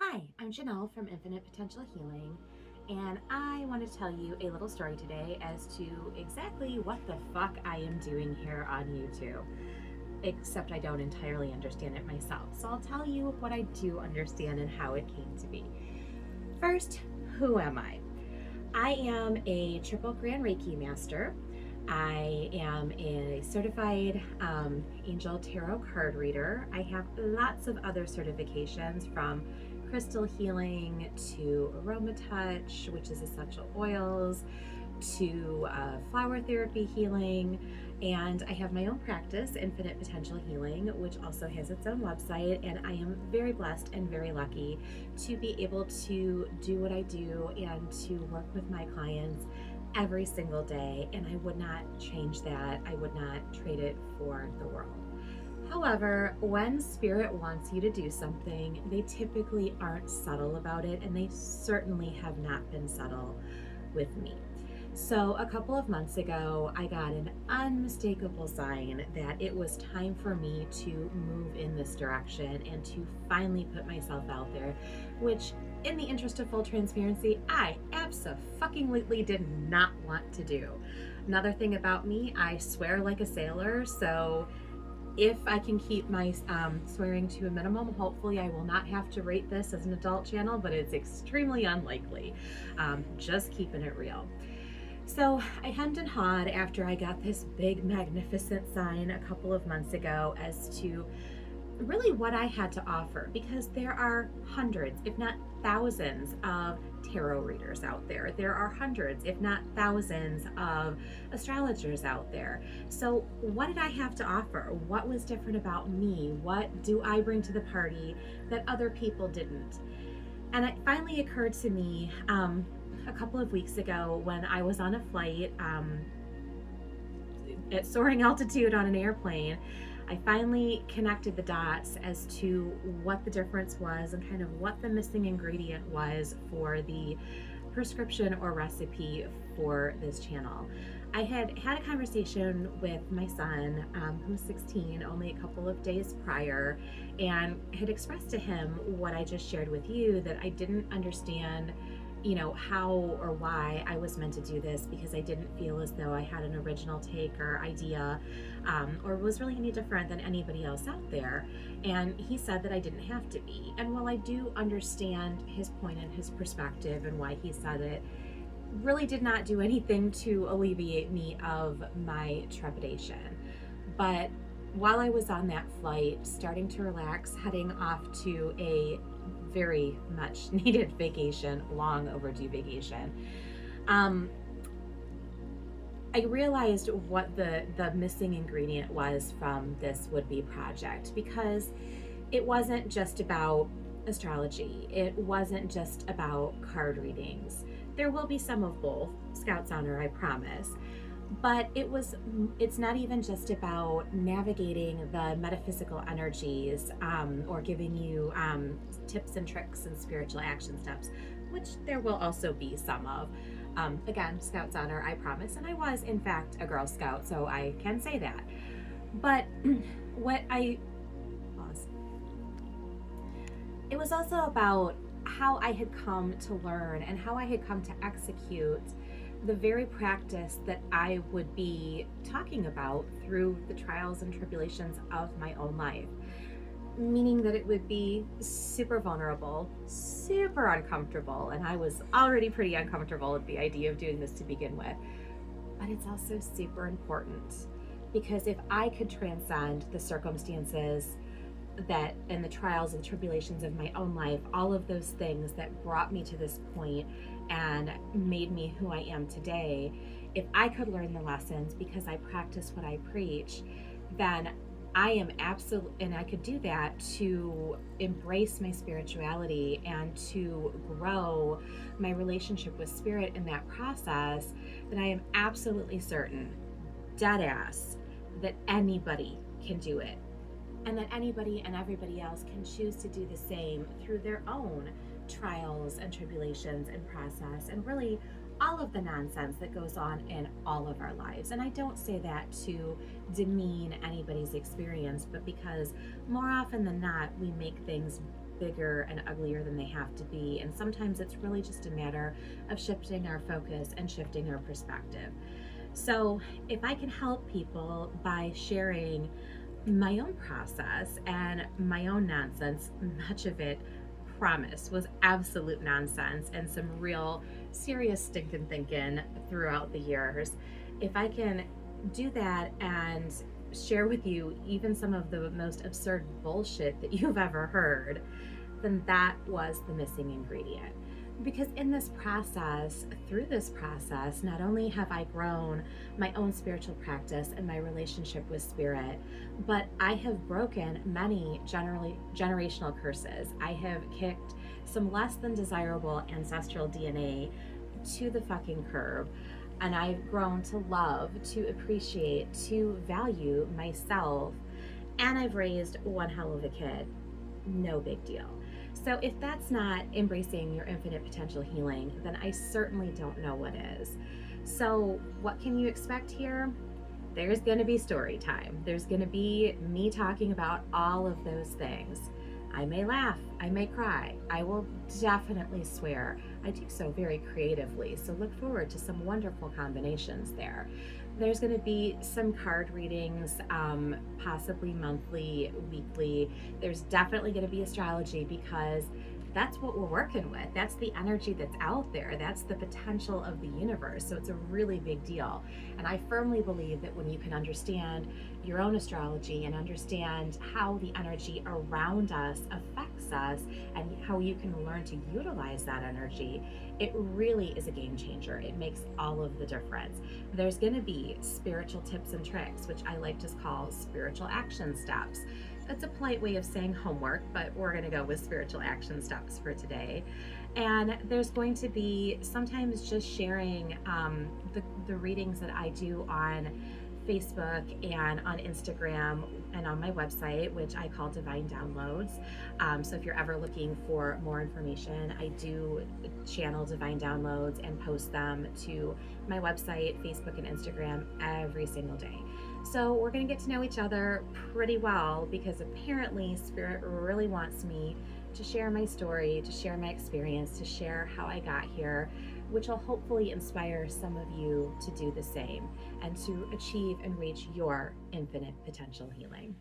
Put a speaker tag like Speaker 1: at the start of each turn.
Speaker 1: Hi, I'm Janelle from Infinite Potential Healing, and I want to tell you a little story today as to exactly what the fuck I am doing here on YouTube. Except I don't entirely understand it myself. So I'll tell you what I do understand and how it came to be. First, who am I? I am a triple grand Reiki master. I am a certified angel tarot card reader. I have lots of other certifications from crystal healing to AromaTouch, which is essential oils, to flower therapy healing. And I have my own practice, Infinite Potential Healing, which also has its own website. And I am very blessed and very lucky to be able to do what I do and to work with my clients every single day. And I would not change that. I would not trade it for the world. However, when spirit wants you to do something, they typically aren't subtle about it, and they certainly have not been subtle with me. So a couple of months ago, I got an unmistakable sign that it was time for me to move in this direction and to finally put myself out there, which, in the interest of full transparency, I abso-fucking-lutely did not want to do. Another thing about me, I swear like a sailor, so if I can keep my swearing to a minimum, hopefully I will not have to rate this as an adult channel, but it's extremely unlikely. Just keeping it real. So I hemmed and hawed after I got this big, magnificent sign a couple of months ago as to really what I had to offer, because there are hundreds, if not thousands, of tarot readers out there. There are hundreds, if not thousands, of astrologers out there. So what did I have to offer? What was different about me? What do I bring to the party that other people didn't? And it finally occurred to me a couple of weeks ago when I was on a flight at soaring altitude on an airplane. I finally connected the dots as to what the difference was and kind of what the missing ingredient was for the prescription or recipe for this channel. I had a conversation with my son, who's 16, only a couple of days prior, and had expressed to him what I just shared with you, that I didn't understand how or why I was meant to do this, because I didn't feel as though I had an original take or idea, or was really any different than anybody else out there. And he said that I didn't have to be. And while I do understand his point and his perspective and why he said it, really did not do anything to alleviate me of my trepidation. But while I was on that flight, starting to relax, heading off to a very much needed vacation, long overdue vacation, I realized what the missing ingredient was from this would-be project, because it wasn't just about astrology. It wasn't just about card readings. There will be some of both, Scout's honor, I promise. But it's not even just about navigating the metaphysical energies or giving you tips and tricks and spiritual action steps, which there will also be some of. Again, Scout's honor, I promise. And I was, in fact, a Girl Scout, so I can say that. But it was also about how I had come to learn and how I had come to execute the very practice that I would be talking about through the trials and tribulations of my own life. Meaning that it would be super vulnerable, super uncomfortable, and I was already pretty uncomfortable with the idea of doing this to begin with. But it's also super important, because if I could transcend the circumstances that and the trials and tribulations of my own life, all of those things that brought me to this point and made me who I am today, if I could learn the lessons because I practice what I preach, then I am absolute, and I could do that to embrace my spirituality and to grow my relationship with spirit in that process, then I am absolutely certain, dead ass, that anybody can do it. And that anybody and everybody else can choose to do the same through their own trials and tribulations and process, and really all of the nonsense that goes on in all of our lives. And I don't say that to demean anybody's experience, but because more often than not, we make things bigger and uglier than they have to be. And sometimes it's really just a matter of shifting our focus and shifting our perspective. So if I can help people by sharing my own process and my own nonsense, much of it, promise, was absolute nonsense and some real serious stinking thinking throughout the years. If I can do that and share with you even some of the most absurd bullshit that you've ever heard, then that was the missing ingredient. Because in this process, through this process, not only have I grown my own spiritual practice and my relationship with spirit, but I have broken many generational curses. I have kicked some less than desirable ancestral DNA to the fucking curb. And I've grown to love, to appreciate, to value myself. And I've raised one hell of a kid. No big deal. So if that's not embracing your infinite potential healing, then I certainly don't know what is. So what can you expect here? There's going to be story time. There's going to be me talking about all of those things. I may laugh, I may cry, I will definitely swear. I do so very creatively, so look forward to some wonderful combinations there. There's going to be some card readings, possibly monthly, weekly. There's definitely going to be astrology because that's what we're working with. That's the energy that's out there. That's the potential of the universe. So it's a really big deal. And I firmly believe that when you can understand your own astrology and understand how the energy around us affects us and how you can learn to utilize that energy, it really is a game changer. It makes all of the difference. There's going to be spiritual tips and tricks, which I like to call spiritual action steps. It's a polite way of saying homework, but we're going to go with spiritual action steps for today. And there's going to be sometimes just sharing the readings that I do on Facebook and on Instagram and on my website, which I call Divine Downloads. So if you're ever looking for more information, I do channel Divine Downloads and post them to my website, Facebook, and Instagram every single day. So we're going to get to know each other pretty well because apparently Spirit really wants me to share my story, to share my experience, to share how I got here, which will hopefully inspire some of you to do the same and to achieve and reach your infinite potential healing.